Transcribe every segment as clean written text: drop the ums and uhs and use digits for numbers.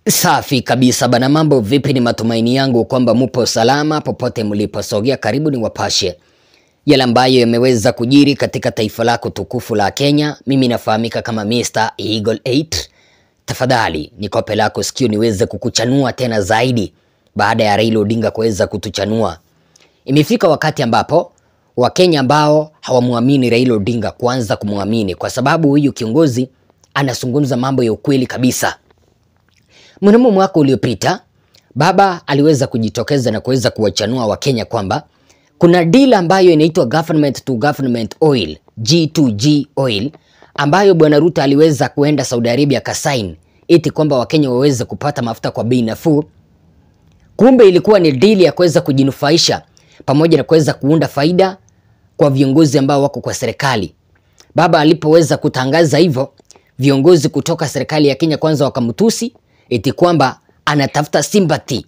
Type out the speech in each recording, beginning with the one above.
Safi kabisa bana, mambo vipi? Ni matumaini yangu kwamba mupo salama popote mliposogea. Karibu ni wapashe yale ambayo yameweza kujiri katika taifa lako tukufu la Kenya. Mimi nafahamika kama Mr. Eagle 8. Tafadhali nikope lako sikio niweze kukuchanua tena zaidi baada ya Raila Odinga kuweza kutuchanua. Imefika wakati ambapo Wakenya ambao hawamuamini Raila Odinga kuanza kumuamini, kwa sababu huyu kiongozi anazungumza mambo ya ukweli kabisa. Mnamo mwaka uliopita baba aliweza kujitokeza na kuweza kuwachanua Wakenya kwamba kuna deal ambayo inaitwa government to government oil, G2G oil, ambayo bwana Ruto aliweza kuenda Saudi Arabia kasaini eti kwamba Wakenya waweze kupata mafuta kwa bei nafuu. Kumbe ilikuwa ni deal ya kuweza kujinufaisha pamoja na kuweza kuunda faida kwa viongozi ambao wako kwa serikali. Baba alipoweza kutangaza hivyo, viongozi kutoka serikali ya Kenya kwanza wakamtusi eti kwamba anatafuta sympathy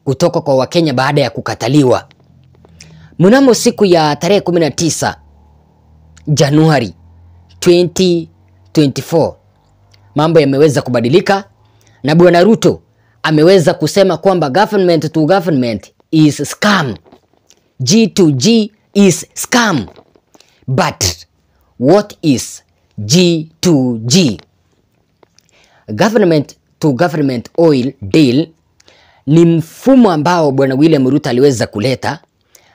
kutoka kwa Wakenya baada ya kukataliwa. Mnamo siku ya tarehe 19 Januari 2024 mambo yameweza kubadilika na bwana Ruto ameweza kusema kwamba government to government is scam. G2G is scam. But what is G2G? Government to government oil deal ni mfumo ambao bwana William Ruto aliweza kuleta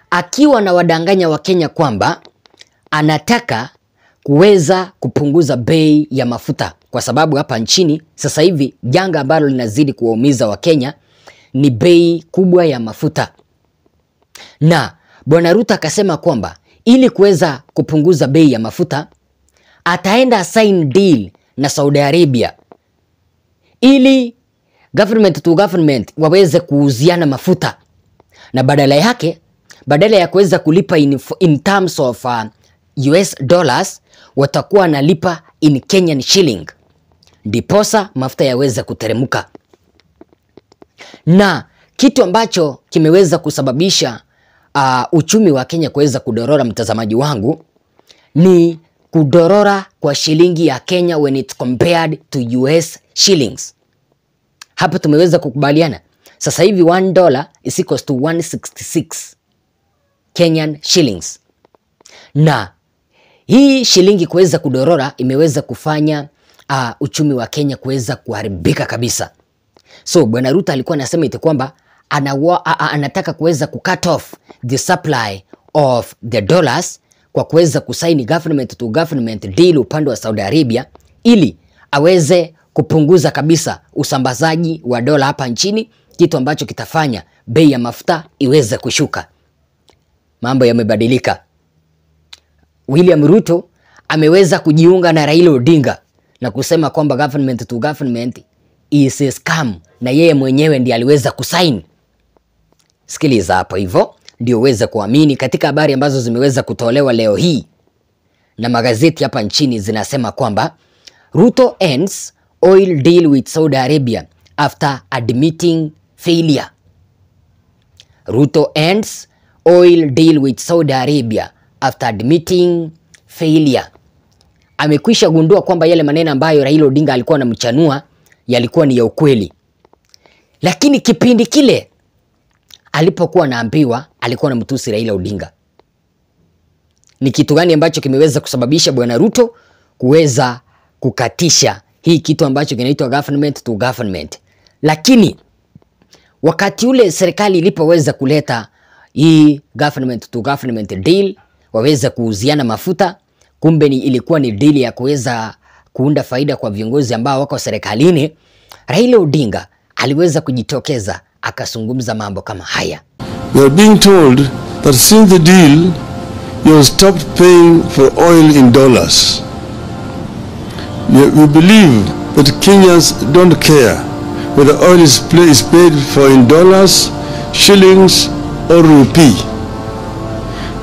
akiwa na wadanganya wa Kenya kwamba anataka kuweza kupunguza bei ya mafuta, kwa sababu hapa nchini sasa hivi janga ambalo linazidi kuwaumiza wa Kenya ni bei kubwa ya mafuta. Na bwana Ruto akasema kwamba ili kuweza kupunguza bei ya mafuta ataenda sign deal na Saudi Arabia ili government to government waweze kuuziana mafuta, na badala yake, badala ya kuweza kulipa in terms of US dollars, watakuwa nalipa in Kenyan shilling, ndiposa mafuta yaweze kuteremuka. Na kitu ambacho kimeweza kusababisha uchumi wa Kenya kuweza kudorora, mtazamaji wangu, ni kudorora kwa shilingi ya Kenya when it's compared to US shillings. Hapa tumeweza kukubaliana. Sasa hivi $1 is equals to 166 Kenyan shillings. Na hii shilingi kuweza kudorora imeweza kufanya uchumi wa Kenya kuweza kuharibika kabisa. So bwana Ruto alikuwa anasema eti kwamba anataka kuweza kucut off the supply of the dollars kwa kuweza kusaini government to government deal upande wa Saudi Arabia ili aweze kupunguza kabisa usambazaji wa dola hapa nchini, kitu ambacho kitafanya bei ya mafuta iweze kushuka. Mambo yamebadilika. William Ruto ameweza kujiunga na Raila Odinga na kusema kwamba government to government is a scam, na yeye mwenyewe ndiye aliweza kusaini. Sikiliza hapo, hivyo ndio uweze kuamini katika habari ambazo zimeweza kutolewa leo hii na magazeti hapa nchini. Zinasema kwamba Ruto ends oil deal with Saudi Arabia after admitting failure. Ruto ends oil deal with Saudi Arabia after admitting failure. Amekwisha gundua kwamba yale maneno ambayo Raila Odinga alikuwa anamchanua yalikuwa ni ya ukweli. Lakini kipindi kile alipokuwa anaambiwa, alikuwa anamtusi Raila Odinga. Ni kitu gani ambacho kimeweza kusababisha bwana Ruto kuweza kukatisha hii kitu ambacho kinaitwa government to government? Lakini wakati ule serikali ilipoweza kuleta hii government to government deal, waweza kuuziana mafuta, kumbe ilikuwa ni deal ya kuweza kuunda faida kwa viongozi ambao wako serikalini. Raila Odinga aliweza kujitokeza akazungumza mambo kama haya. We are being told that since the deal you have stopped paying for oil in dollars. We believe that Kenyans don't care whether oil is paid for in dollars, shillings or rupee.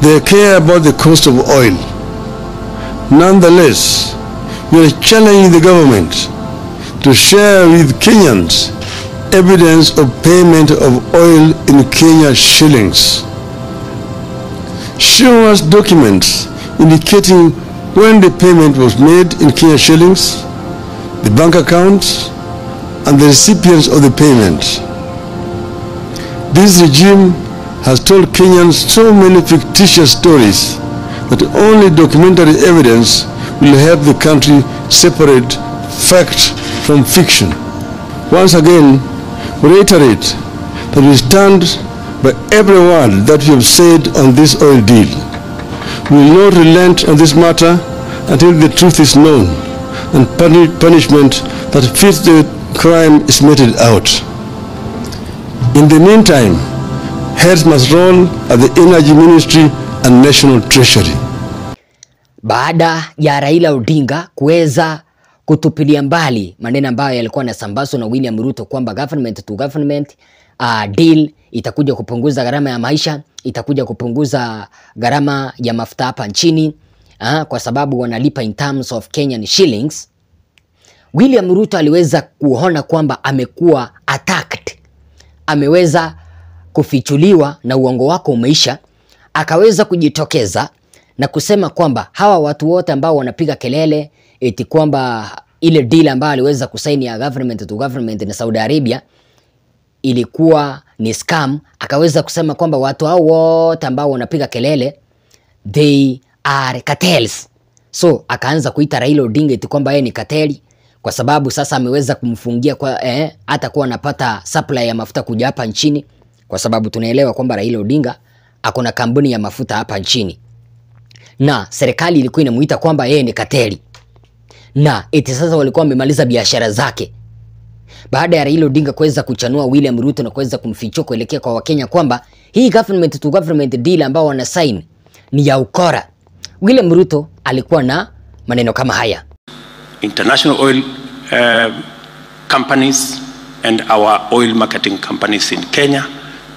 They care about the cost of oil. Nonetheless, we are challenging the government to share with Kenyans evidence of payment of oil in Kenya shillings. Show us documents indicating when the payment was made in Kenya shillings, the bank accounts, and the recipients of the payment. This regime has told Kenyans so many fictitious stories that only documentary evidence will help the country separate fact from fiction. Once again, we reiterate that we stand by every word that we have said on this oil deal. We will not relent on this matter until the truth is known and punishment that fits the crime is meted out. In the meantime, heads must roll at the Energy Ministry and National Treasury. Baada ya Raila Odinga kuweza kutupilia mbali maneno ambayo yalikuwa yanasambazwa na William Ruto kwamba government to government deal itakuja kupunguza gharama ya maisha, itakuja kupunguza gharama ya mafuta hapa nchini kwa sababu wanalipa in terms of Kenyan shillings. William Ruto aliweza kuona kwamba amekuwa attacked, ameweza kufichuliwa na uongo wako umeisha, akaweza kujitokeza na kusema kwamba hawa watu wote ambao wanapiga kelele eti kwamba ile deal ambayo aliweza kusaini ya government to government na Saudi Arabia ilikuwa ni scam. Akaweza kusema kwamba watu hao wote ambao wanapiga kelele they are cartels. So akaanza kuita Raila Odinga eti kwamba yeye ni kateli kwa sababu sasa ameweza kumfungia kwa hata kuwa anapata supply ya mafuta kuja hapa nchini, kwa sababu tunaelewa kwamba Raila Odinga akona kampuni ya mafuta hapa nchini na serikali ilikuwa inamuita kwamba yeye ni kateli, na eti sasa walikuwa wamemaliza biashara zake. Baada ya Raila Odinga kuweza kuchanua William Ruto na kuweza kumfichua kuelekea kwa Wakenya kwamba hii government to government deal ambao wana sign ni ya ukora, William Ruto alikuwa na maneno kama haya: international oil companies and our oil marketing companies in Kenya,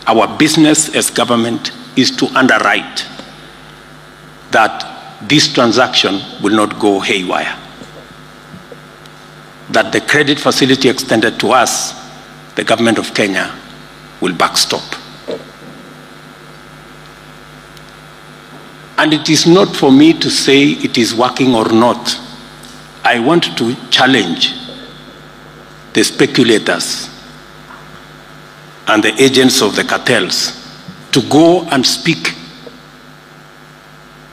our business as government is to underwrite that this transaction will not go haywire, that the credit facility extended to us, the government of Kenya, will backstop. And it is not for me to say it is working or not. I want to challenge the speculators and the agents of the cartels to go and speak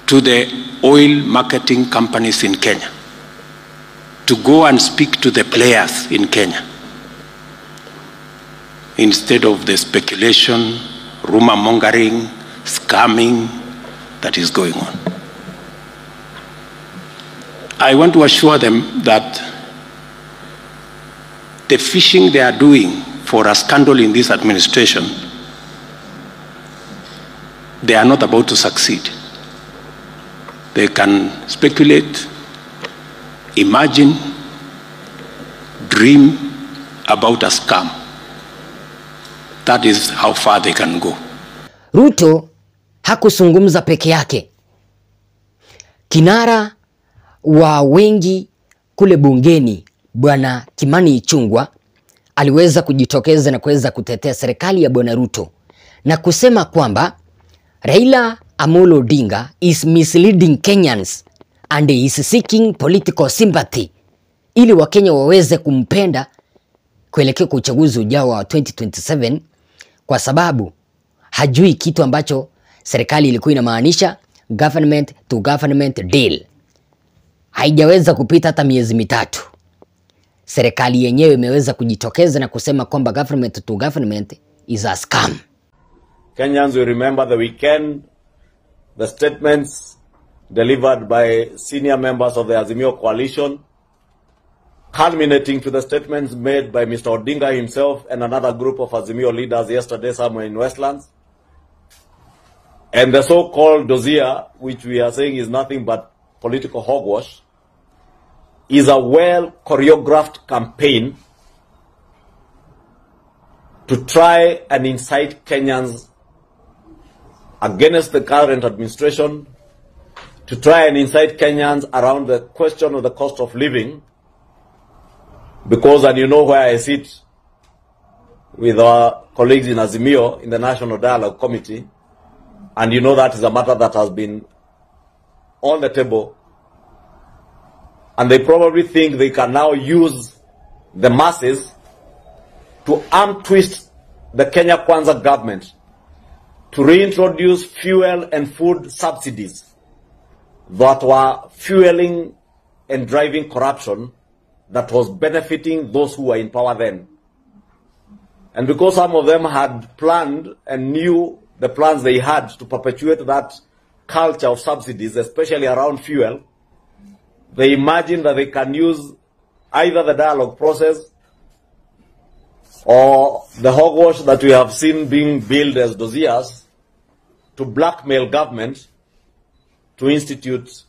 to the oil marketing companies in Kenya, to go and speak to the players in Kenya, instead of the speculation, rumor mongering, scamming that is going on. I want to assure them that the fishing they are doing for a scandal in this administration, they are not about to succeed. They can speculate, imagine, dream about a scam. That is how far they can go. Ruto hakuzungumza peke yake. Kinara wa wengi kule bungeni Bwana Kimani Ichung'wah aliweza kujitokeza na kuweza kutetea serikali ya Bwana Ruto na kusema kwamba Raila Amolo Odinga is misleading Kenyans and is seeking political sympathy ili Wakenya waweze kumpenda kuelekea kwa uchaguzi ujao wa 2027, kwa sababu hajui kitu ambacho serikali ilikuwa inamaanisha government to government deal. Haijaweza kupita hata miezi mitatu, serikali yenyewe imeweza kujitokeza na kusema kwamba government to government is a scam. Kenyans will remember the weekend, the statements delivered by senior members of the Azimio coalition, culminating to the statements made by Mr. Odinga himself and another group of Azimio leaders yesterday somewhere in Westlands. And the so-called dossier, which we are saying is nothing but political hogwash, is a well-choreographed campaign to try and incite Kenyans against the current administration, to try and incite Kenyans around the question of the cost of living, because, and you know where I sit with our colleagues in Azimio in the National Dialogue Committee, and you know that is a matter that has been on the table, and they probably think they can now use the masses to arm twist the Kenya Kwanza government to reintroduce fuel and food subsidies that were fueling and driving corruption that was benefiting those who were in power then. And because some of them had planned and knew the plans they had to perpetuate that culture of subsidies, especially around fuel, they imagined that they can use either the dialogue process or the hogwash that we have seen being billed as dossiers to blackmail government to institute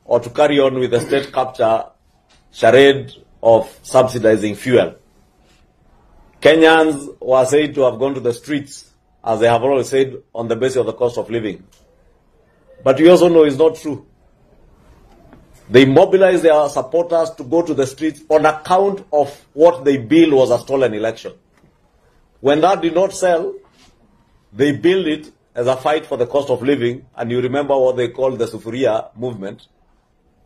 or to carry on with the state capture charade of subsidizing fuel. Kenyans were said to have gone to the streets, as they have always said, on the basis of the cost of living. But we also know it's not true. They mobilized their supporters to go to the streets on account of what they billed was a stolen election. When that did not sell, they billed it as a fight for the cost of living, and you remember what they called the Sufuria movement,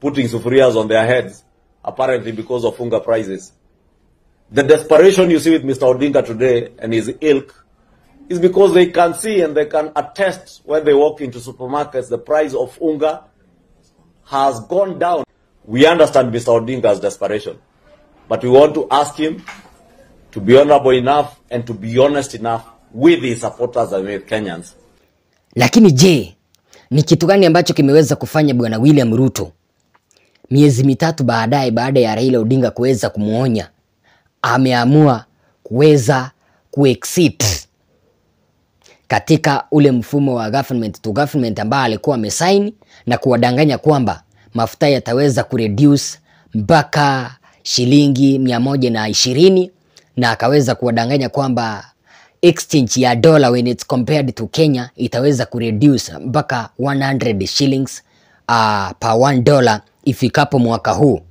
putting sufurias on their heads, apparently because of hunger prices. The desperation you see with Mr. Odinga today and his ilk is because they can see and they can attest when they walk into supermarkets, the price of hunger has gone down. We understand Mr. Odinga's desperation, but we want to ask him to be honorable enough and to be honest enough with his supporters and with Kenyans. Lakini je, ni kitu gani ambacho kimeweza kufanya Bwana William Ruto miezi mitatu baadaye, baada ya Raila Odinga kuweza kumuonya, ameamua kuweza kuexit katika ule mfumo wa government to government ambao alikuwa amesign, na kuwadanganya kwamba mafuta yataweza kureduce mpaka shilingi 120, na akaweza kuwadanganya kwamba exchange ya dollar when it's compared to Kenya itaweza kureduce mpaka 100 shillings per $1 ifikapo mwaka huu.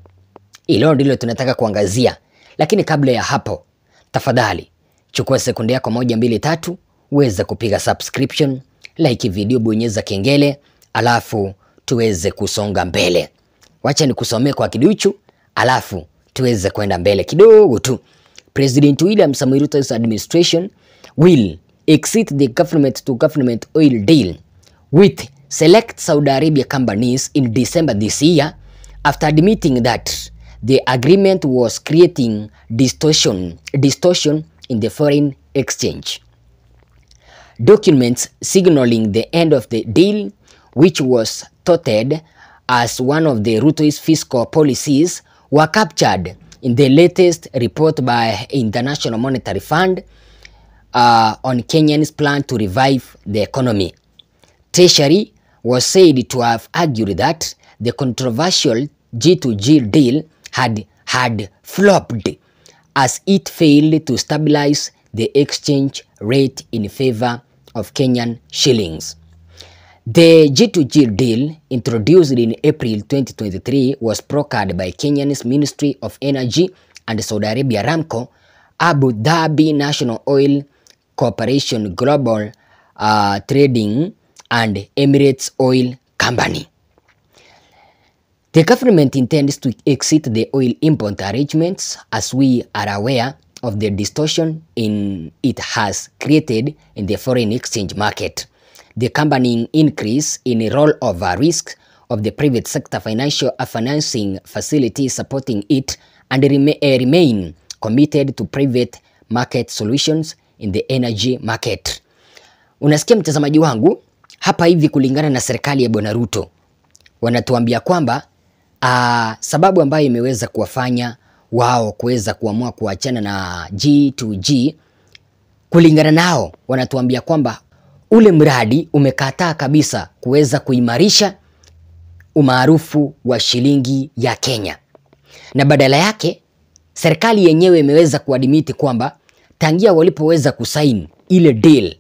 Hilo ndilo tunataka kuangazia. Lakini kabla ya hapo, tafadhali chukua sekunde yako 1, 2, 3 uweze kupiga subscription, like video, bonyeza kengele, alafu tuweze kusonga mbele. Wacha nikusomee kwa kiduchu, alafu tuweze kwenda mbele kidogo tu. President William Samoei Ruto's administration will exit the government to government oil deal with select Saudi Arabia companies in December this year, after admitting that the agreement was creating distortion in the foreign exchange. Documents signaling the end of the deal, which was touted as one of the RUTO's fiscal policies, were captured in the latest report by International Monetary Fund on Kenya's plan to revive the economy. Treasury was said to have argued that the controversial G2G deal had flopped as it failed to stabilize the exchange rate in favor of Kenyan shillings. The G2G deal, introduced in April 2023, was brokered by Kenya's Ministry of Energy and Saudi Arabia Aramco, Abu Dhabi National Oil Corporation Global Trading, and Emirates Oil Company. The government intends to exit the oil import arrangements, as we are aware of the distortion it has created in the foreign exchange market, the accompanying increase in rollover risk of the private sector financing facilities supporting it, and remain committed to private market solutions in the energy market. Unasikia mtazamaji wangu, hapa hivi kulingana na serikali ya Bwana Ruto, wanatuambia kwamba sababu ambayo imeweza kuwafanya wao kuweza kuamua kuachana na G2G, kulingana nao wanatuambia kwamba ule mradi umekataa kabisa kuweza kuimarisha umaarufu wa shilingi ya Kenya, na badala yake serikali yenyewe imeweza kuadmiti kwamba tangia walipoweza kusaini ile deal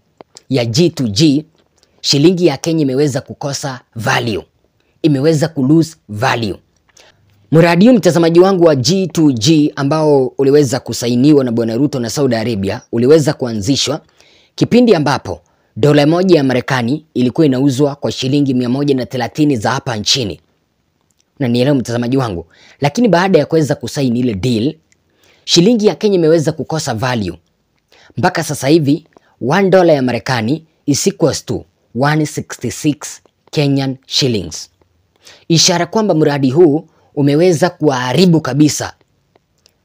ya G2G, shilingi ya Kenya imeweza kukosa value, imeweza kulose value. Mradi huu mtazamaji wangu wa G2G ambao uliweza kusainiwa na Bwana Ruto na Saudi Arabia uliweza kuanzishwa kipindi ambapo dola moja ya Marekani ilikuwa inauzwa kwa shilingi 130 za hapa nchini. Na nielewa mtazamaji wangu, lakini baada ya kuweza kusaini ile deal, shilingi ya Kenya imeweza kukosa value. Mpaka sasa hivi $1 ya Marekani is equals to 166 Kenyan shillings. Ishara kwamba mradi huu umeweza kuharibu kabisa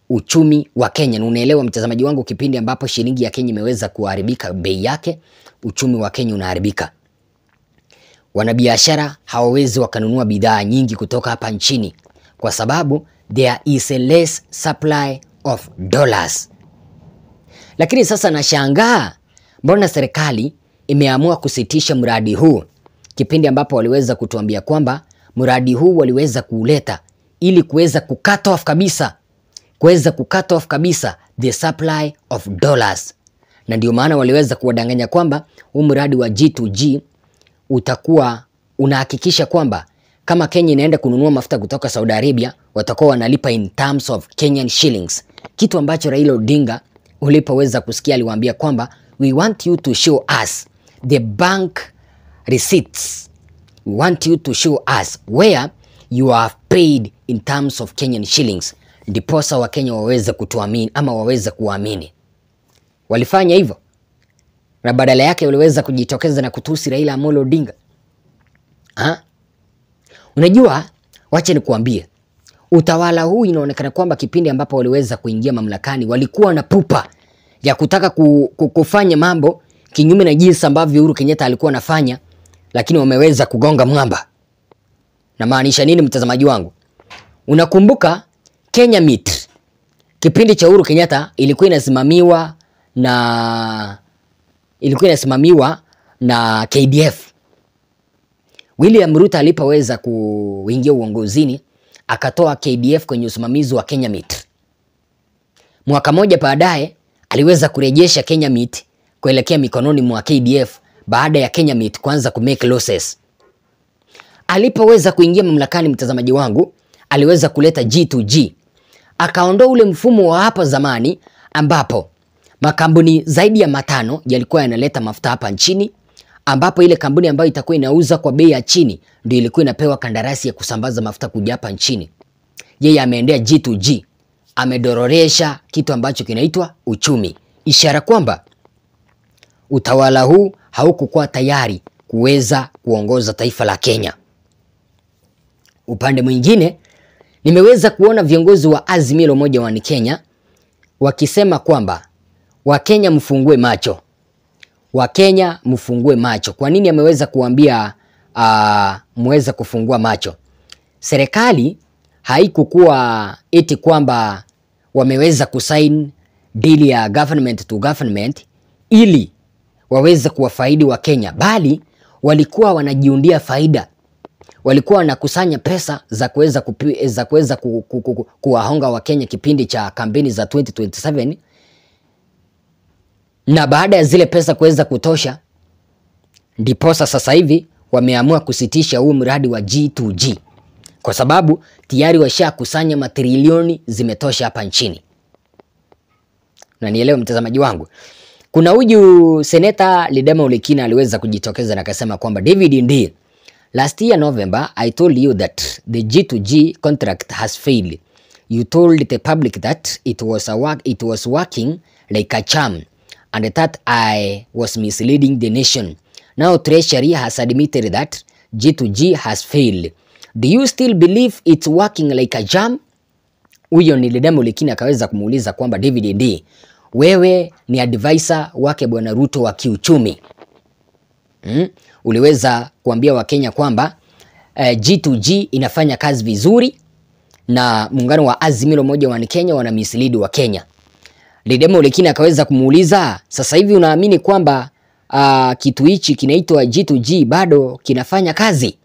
uchumi wa Kenya. Na unaelewa mtazamaji wangu, kipindi ambapo shilingi ya Kenya imeweza kuharibika bei yake, uchumi wa Kenya unaharibika. Wanabiashara hawawezi wakanunua bidhaa nyingi kutoka hapa nchini kwa sababu there is a less supply of dollars. Lakini sasa nashangaa mbona serikali imeamua kusitisha mradi huu, kipindi ambapo waliweza kutuambia kwamba mradi huu waliweza kuuleta ili kuweza kucut off kabisa the supply of dollars. Na ndio maana waliweza kuwadanganya kwamba huu mradi wa G2G utakuwa unahakikisha kwamba kama Kenya inaenda kununua mafuta kutoka Saudi Arabia, watakuwa wanalipa in terms of Kenyan shillings. Kitu ambacho Raila Odinga ulipoweza kusikia aliwaambia kwamba we want you to show us the bank receipts. We want you to show us where you have paid in terms of Kenyan shillings. Ndiposa wa Kenya waweze kutuamini ama waweze kuamini. Walifanya hivyo. Na badala yake waliweza kujitokeza na kutusi Raila Amolo Odinga. Unajua, wacha nikuambie, utawala huu inaonekana kwamba kipindi ambapo waliweza kuingia mamlakani walikuwa na pupa ya kutaka kufanya mambo kinyume na jinsi ambavyo Uhuru Kenyatta alikuwa anafanya, lakini wameweza kugonga mwamba. Na maanisha nini mtazamaji wangu? Unakumbuka Kenya Meat, kipindi cha Uhuru Kenyatta ilikuwa inasimamiwa na KDF. William Ruto alipoweza kuingia uongozini akatoa KDF kwenye usimamizi wa Kenya Meat. Mwaka moja baadaye aliweza kurejesha Kenya Meat kuelekea mikononi mwa KDF baada ya Kenya Meat kuanza kumake losses. Alipoweza kuingia mamlakani mtazamaji wangu, aliweza kuleta G2G. Akaondoa ule mfumo wa hapa zamani ambapo makampuni zaidi ya 5 yalikuwa yanaleta mafuta hapa nchini, ambapo ile kampuni ambayo itakuwa inauza kwa bei ya chini ndio ilikuwa inapewa kandarasi ya kusambaza mafuta kuja hapa nchini. Yeye ameendea G2G, amedororesha kitu ambacho kinaitwa uchumi. Ishara kwamba utawala huu haukukuwa tayari kuweza kuongoza taifa la Kenya. Upande mwingine, nimeweza kuona viongozi wa Azimio la Umoja wa Kenya wakisema kwamba Wakenya mfungue macho. Wakenya mfungue macho. Kwa nini ameweza kuambia muweza kufungua macho? Serikali haikukuwa eti kwamba wameweza kusign deal ya government to government ili waweze kuwafaidi Wakenya, bali walikuwa wanajiundia faida. Walikuwa wanakusanya pesa za kuweza kuwahonga Wakenya kipindi cha kampeni za 2027. Na baada ya zile pesa kuweza kutosha, ndiposa sasa hivi wameamua kusitisha huu mradi wa G2G. Kwa sababu tayari washakusanya matrilioni zimetosha hapa nchini. Na nielewe mtazamaji wangu. Kuna huyu seneta Lidema Olekina aliweza kujitokeza na akasema kwamba David Ndii, last year November I told you that the G2G contract has failed. You told the public that it was working like a charm and that I was misleading the nation. Now Treasury has admitted that G2G has failed. Do you still believe it's working like a charm? Huyo ni Lidema Olekina akaweza kumuuliza kwamba David Ndii, wewe ni advisor wake bwana Ruto wa kiuchumi. Uliweza kuambia Wakenya kwamba G2G inafanya kazi vizuri na muungano wa Azimio la Umoja wa Kenya wana mislead wa Kenya. Lidema Olekina akaweza kumuuliza, sasa hivi unaamini kwamba kitu hichi kinaitwa G2G bado kinafanya kazi?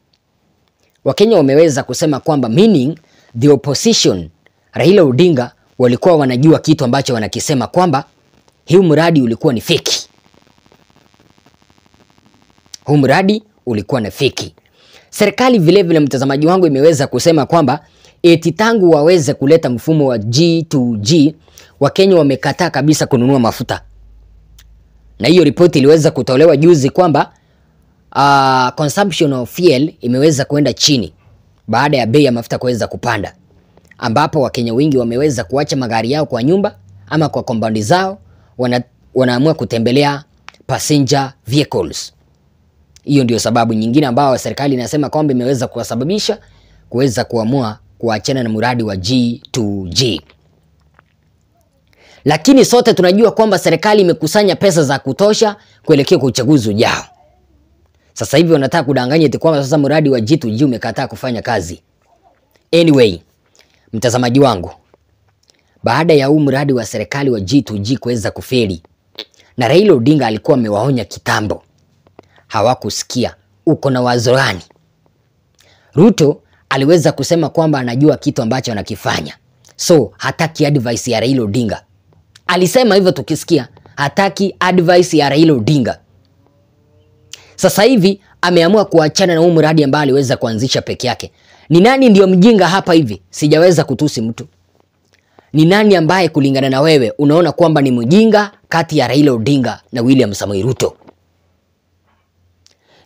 Wakenya wameweza kusema kwamba meaning the opposition Raila Odinga walikuwa wanajua kitu ambacho wanakisema kwamba huu mradi ulikuwa ni feki. Huu mradi ulikuwa na feki. Serikali vile vile mtazamaji wangu imeweza kusema kwamba eti tangu waweze kuleta mfumo wa G2G, Wakenya wamekataa kabisa kununua mafuta. Na hiyo ripoti iliweza kutolewa juzi kwamba consumption of fuel imeweza kuenda chini baada ya bei ya mafuta kuweza kupanda. ambapo Wakenya wengi wameweza kuacha magari yao kwa nyumba ama kwa compound zao, wanaamua kutembelea passenger vehicles. Hiyo ndio sababu nyingine ambayo serikali inasema kwamba imeweza kuwasababisha kuweza kuamua kuachana na mradi wa G2G. Lakini sote tunajua kwamba serikali imekusanya pesa za kutosha kuelekea kwa uchaguzi ujao. Sasa hivi wanataka kudanganya eti kwamba sasa mradi wa G2G umekataa kufanya kazi. Anyway, mtazamaji wangu, baada ya huu mradi wa serikali wa G2G kuweza kufeli, na Raila Odinga alikuwa amewaonya kitambo, hawakusikia. Uko na wazo gani? Ruto aliweza kusema kwamba anajua kitu ambacho anakifanya, so hataki advice ya Raila Odinga. Alisema hivyo tukisikia, hataki advice ya Raila Odinga. Sasa hivi ameamua kuachana na huu mradi ambao aliweza kuanzisha peke yake. Ni nani ndio mjinga hapa hivi? Sijaweza kutusi mtu. Ni nani ambaye kulingana na wewe unaona kwamba ni mjinga kati ya Raila Odinga na William Samoei Ruto?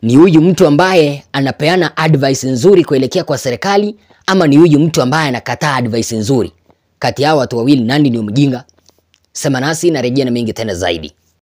Ni huyu mtu ambaye anapeana advice nzuri kuelekea kwa serikali, ama ni huyu mtu ambaye anakataa advice nzuri? Kati ya watu wawili nani ni mjinga? Sema nasi na rejea na mengi tena zaidi.